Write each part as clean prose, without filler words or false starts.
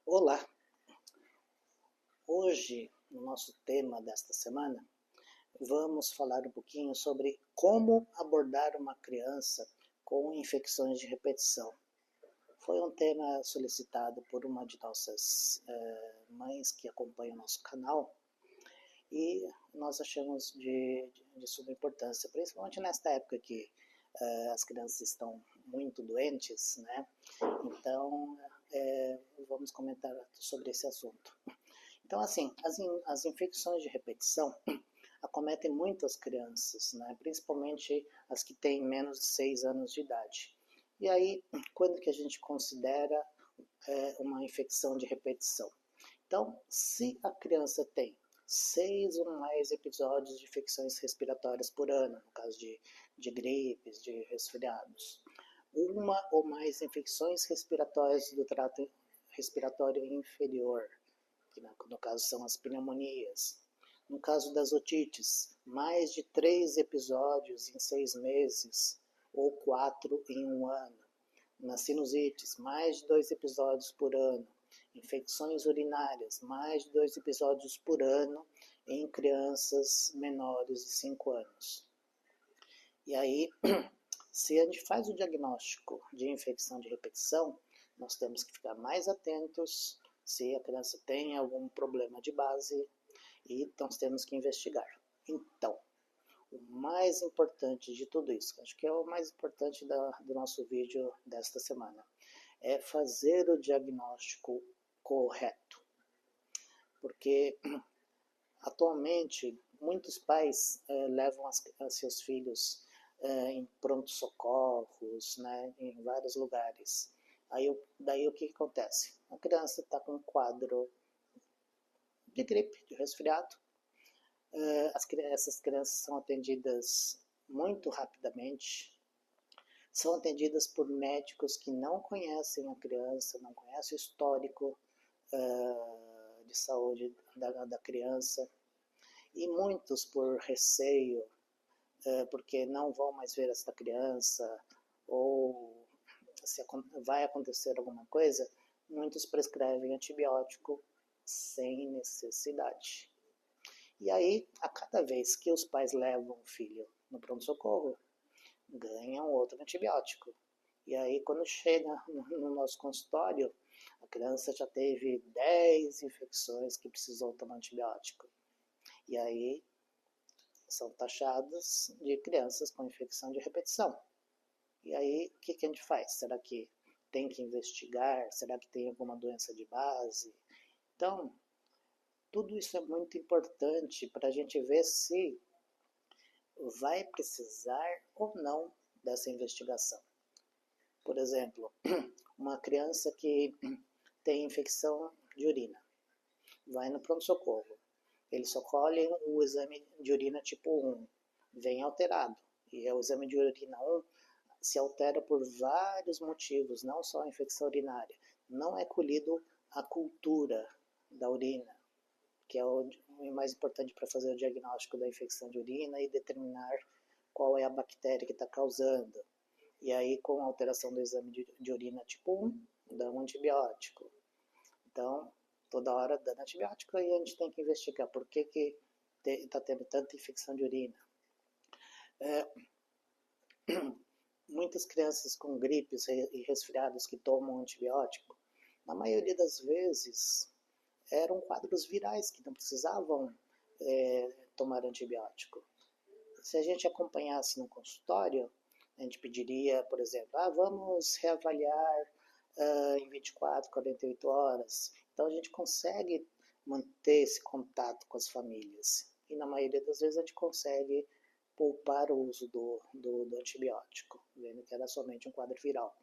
Olá! Hoje, no nosso tema desta semana, vamos falar um pouquinho sobre como abordar uma criança com infecções de repetição. Foi um tema solicitado por uma de nossas mães que acompanha o nosso canal e nós achamos de suma importância, principalmente nesta época que as crianças estão muito doentes, né? Então, vamos comentar sobre esse assunto. Então, assim, as infecções de repetição acometem muitas crianças, né? Principalmente as que têm menos de 6 anos de idade. E aí, quando que a gente considera uma infecção de repetição? Então, se a criança tem 6 ou mais episódios de infecções respiratórias por ano, no caso de gripes, de resfriados, uma ou mais infecções respiratórias do trato respiratório inferior, que no caso são as pneumonias. No caso das otites, mais de 3 episódios em 6 meses ou 4 em um ano. Nas sinusites, mais de 2 episódios por ano. Infecções urinárias, mais de 2 episódios por ano em crianças menores de 5 anos. E aí, se a gente faz o diagnóstico de infecção de repetição, nós temos que ficar mais atentos se a criança tem algum problema de base e nós temos que investigar. Então, o mais importante de tudo isso, acho que é o mais importante do nosso vídeo desta semana, é fazer o diagnóstico correto. Porque atualmente muitos pais levam seus filhos em pronto-socorros, né, em vários lugares. Daí o que acontece? A criança está com um quadro de gripe, de resfriado. Essas crianças são atendidas muito rapidamente, são atendidas por médicos que não conhecem a criança, não conhecem o histórico de saúde da criança, e muitos por receio, porque não vão mais ver esta criança, ou se vai acontecer alguma coisa, muitos prescrevem antibiótico sem necessidade. E aí, a cada vez que os pais levam o filho no pronto-socorro, ganham outro antibiótico. E aí, quando chega no nosso consultório, a criança já teve 10 infecções que precisou tomar antibiótico. E aí, são taxadas de crianças com infecção de repetição. E aí, o que a gente faz? Será que tem que investigar? Será que tem alguma doença de base? Então, tudo isso é muito importante para a gente ver se vai precisar ou não dessa investigação. Por exemplo, uma criança que tem infecção de urina, vai no pronto-socorro, eles só colhem o exame de urina tipo 1, vem alterado, e o exame de urina 1 se altera por vários motivos, não só a infecção urinária, não é colhido a cultura da urina, que é o mais importante para fazer o diagnóstico da infecção de urina e determinar qual é a bactéria que está causando. E aí, com a alteração do exame de urina tipo 1, dá um antibiótico. Então, toda hora dando antibiótico, aí a gente tem que investigar por que está tendo tanta infecção de urina. Muitas crianças com gripes e resfriados que tomam antibiótico, na maioria das vezes, eram quadros virais que não precisavam tomar antibiótico. Se a gente acompanhasse no consultório, a gente pediria, por exemplo, vamos reavaliar em 24, 48 horas. Então a gente consegue manter esse contato com as famílias. E na maioria das vezes a gente consegue poupar o uso do antibiótico, vendo que era somente um quadro viral.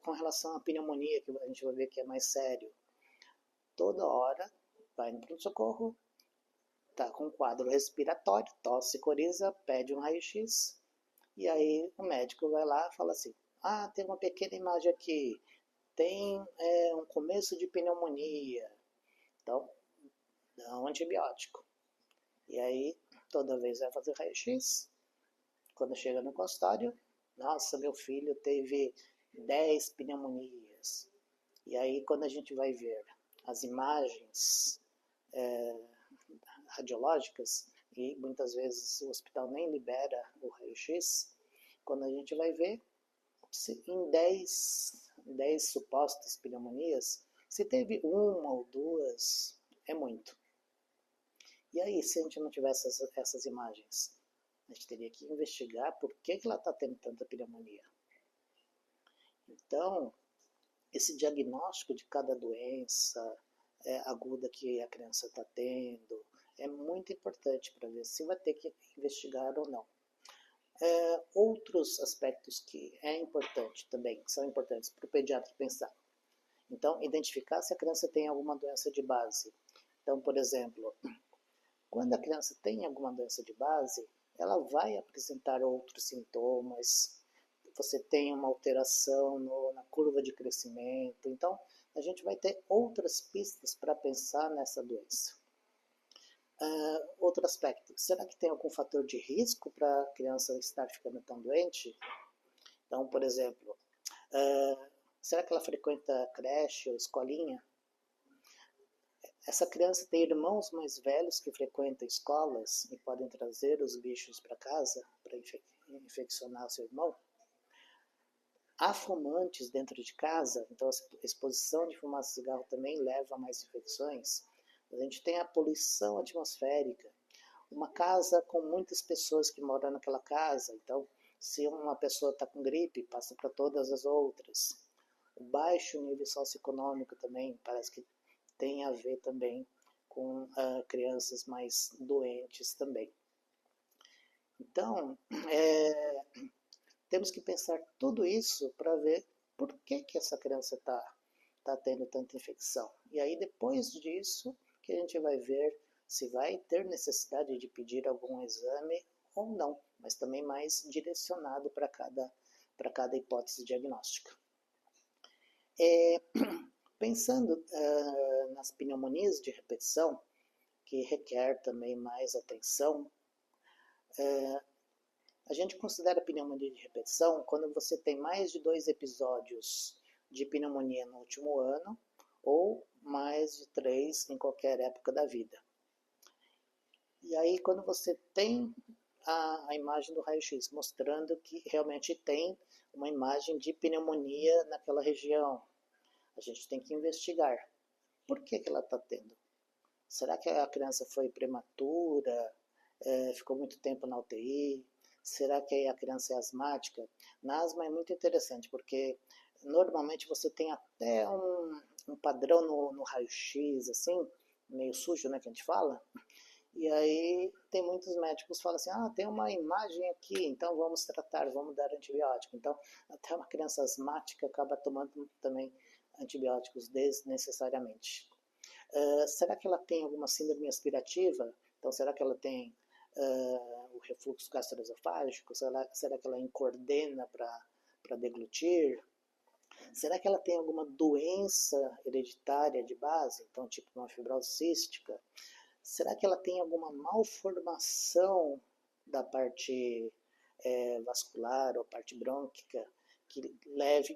Com relação à pneumonia, que a gente vai ver que é mais sério, toda hora vai no pronto-socorro, está com um quadro respiratório, tosse, coriza, pede um raio-x, e aí o médico vai lá e fala assim, tem uma pequena imagem aqui, tem um começo de pneumonia, então dá um antibiótico. E aí toda vez vai fazer raio-x, quando chega no consultório, nossa, meu filho teve 10 pneumonias. E aí, quando a gente vai ver as imagens radiológicas, e muitas vezes o hospital nem libera o raio-x, quando a gente vai ver, em 10 supostas pneumonias, se teve uma ou duas, é muito. E aí, se a gente não tivesse essas imagens, a gente teria que investigar por que ela está tendo tanta pneumonia. Então, esse diagnóstico de cada doença aguda que a criança está tendo é muito importante para ver se vai ter que investigar ou não. Outros aspectos que são importantes para o pediatra pensar. Então, identificar se a criança tem alguma doença de base. Então, por exemplo, quando a criança tem alguma doença de base, ela vai apresentar outros sintomas, você tem uma alteração na curva de crescimento, então a gente vai ter outras pistas para pensar nessa doença. Outro aspecto, será que tem algum fator de risco para a criança estar ficando tão doente? Então, por exemplo, será que ela frequenta creche ou escolinha? Essa criança tem irmãos mais velhos que frequentam escolas e podem trazer os bichos para casa para infeccionar o seu irmão? Há fumantes dentro de casa, então a exposição de fumaça de cigarro também leva a mais infecções. A gente tem a poluição atmosférica, uma casa com muitas pessoas que moram naquela casa, então se uma pessoa está com gripe, passa para todas as outras. O baixo nível socioeconômico também parece que tem a ver também com crianças mais doentes também. Então, temos que pensar tudo isso para ver por que essa criança está tendo tanta infecção. E aí, depois disso, que a gente vai ver se vai ter necessidade de pedir algum exame ou não, mas também mais direcionado para cada hipótese diagnóstica. Pensando nas pneumonias de repetição, que requer também mais atenção, a gente considera pneumonia de repetição quando você tem mais de 2 episódios de pneumonia no último ano ou mais de 3 em qualquer época da vida. E aí, quando você tem a imagem do raio-x mostrando que realmente tem uma imagem de pneumonia naquela região, a gente tem que investigar. Por que ela está tendo? Será que a criança foi prematura? Ficou muito tempo na UTI? Será que a criança é asmática? Na asma é muito interessante, porque normalmente você tem até um padrão no raio-x, assim, meio sujo, né, que a gente fala. E aí tem muitos médicos que falam assim, tem uma imagem aqui, então vamos tratar, vamos dar antibiótico. Então, até uma criança asmática acaba tomando também antibióticos desnecessariamente. Será que ela tem alguma síndrome aspirativa? Então, será que ela tem o refluxo gastroesofágico? Será que ela encordena para deglutir? Será que ela tem alguma doença hereditária de base? Então, tipo uma fibrose cística? Será que ela tem alguma malformação da parte vascular ou parte brônquica que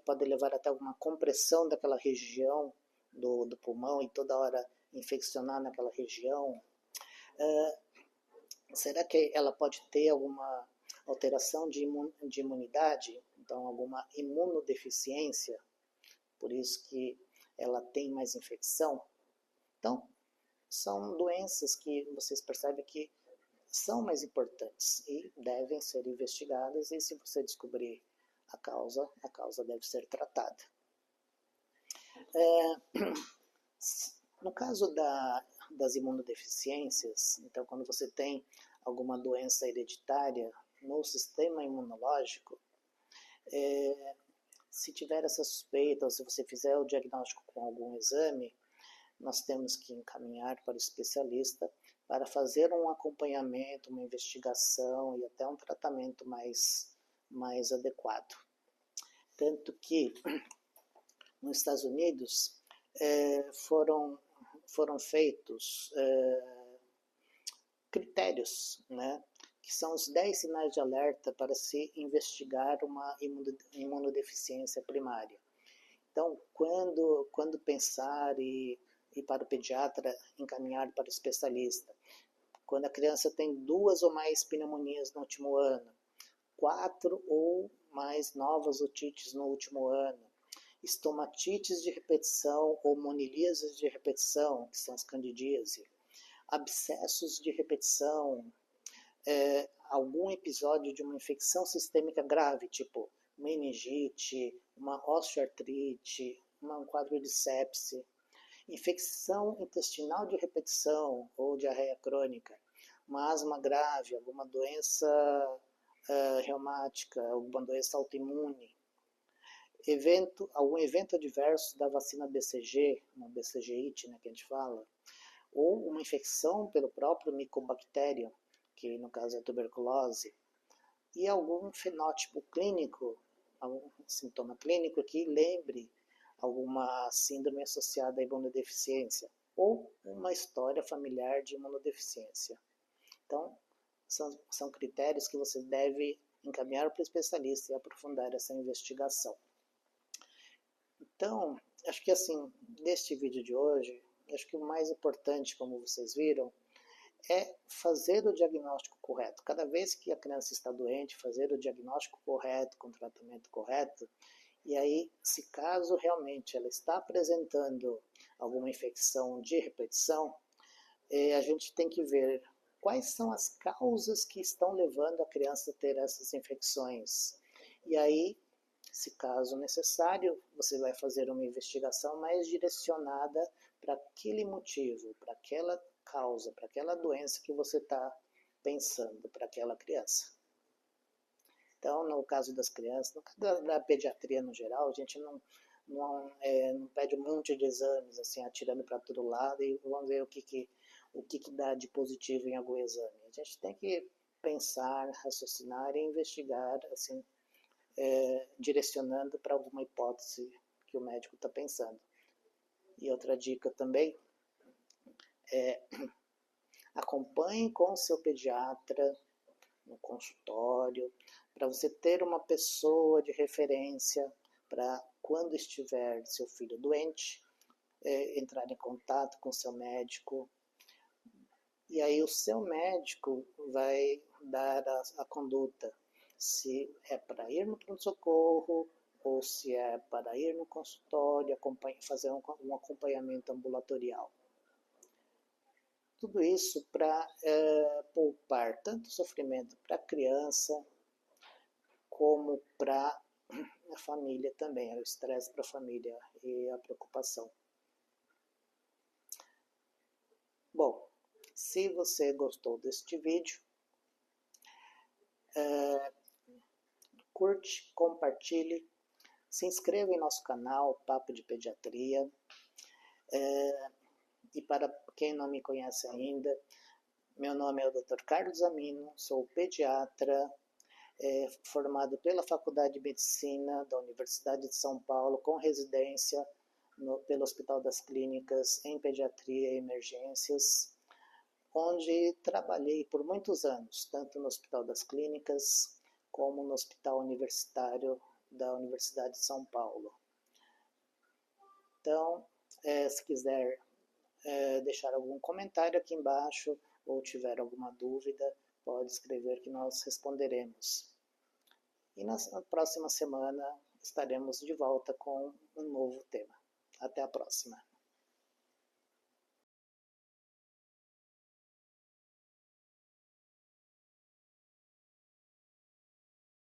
pode levar até alguma compressão daquela região do pulmão e toda hora infeccionar naquela região? Será que ela pode ter alguma alteração de imunidade? Então, alguma imunodeficiência? Por isso que ela tem mais infecção? Então, são doenças que vocês percebem que são mais importantes e devem ser investigadas, e se você descobrir a causa deve ser tratada. No caso das imunodeficiências, então quando você tem alguma doença hereditária no sistema imunológico, se tiver essa suspeita ou se você fizer o diagnóstico com algum exame, nós temos que encaminhar para o especialista para fazer um acompanhamento, uma investigação e até um tratamento mais adequado. Tanto que nos Estados Unidos foram feitos critérios, né, que são os 10 sinais de alerta para se investigar uma imunodeficiência primária. Então, quando pensar e para o pediatra encaminhar para o especialista, quando a criança tem 2 ou mais pneumonias no último ano, 4 ou mais novas otites no último ano, estomatites de repetição ou monilias de repetição, que são as candidíase, abscessos de repetição, algum episódio de uma infecção sistêmica grave, tipo meningite, uma osteoartrite, um quadro de sepse, infecção intestinal de repetição ou diarreia crônica, uma asma grave, alguma doença reumática, alguma doença autoimune, algum evento adverso da vacina BCG, uma BCG-ite, né, que a gente fala, ou uma infecção pelo próprio micobactério, que no caso é a tuberculose, e algum fenótipo clínico, algum sintoma clínico que lembre alguma síndrome associada à imunodeficiência, ou uma história familiar de imunodeficiência. Então, são critérios que você deve encaminhar para o especialista e aprofundar essa investigação. Então, acho que assim, neste vídeo de hoje, acho que o mais importante, como vocês viram, é fazer o diagnóstico correto. Cada vez que a criança está doente, fazer o diagnóstico correto, com o tratamento correto, e aí, se caso realmente ela está apresentando alguma infecção de repetição, a gente tem que ver quais são as causas que estão levando a criança a ter essas infecções. E aí, se caso necessário, você vai fazer uma investigação mais direcionada para aquele motivo, para aquela causa, para aquela doença que você está pensando para aquela criança. Então, no caso das crianças, no caso da pediatria no geral, a gente não pede um monte de exames, assim, atirando para todo lado e vamos ver o que dá de positivo em algum exame. A gente tem que pensar, raciocinar e investigar, assim, direcionando para alguma hipótese que o médico está pensando. E outra dica também é acompanhe com o seu pediatra no consultório, para você ter uma pessoa de referência para quando estiver seu filho doente, entrar em contato com seu médico. E aí o seu médico vai dar a conduta, se é para ir no pronto-socorro ou se é para ir no consultório, fazer um acompanhamento ambulatorial. Tudo isso para poupar tanto sofrimento para a criança como para a família também, o estresse para a família e a preocupação. Bom, se você gostou deste vídeo, curte, compartilhe, se inscreva em nosso canal Papo de Pediatria. E para quem não me conhece ainda, meu nome é o Dr. Carlos Amino, sou pediatra, formado pela Faculdade de Medicina da Universidade de São Paulo, com residência pelo Hospital das Clínicas em Pediatria e Emergências, onde trabalhei por muitos anos, tanto no Hospital das Clínicas como no Hospital Universitário da Universidade de São Paulo. Então, se quiser deixar algum comentário aqui embaixo ou tiver alguma dúvida, pode escrever que nós responderemos. E na próxima semana estaremos de volta com um novo tema. Até a próxima.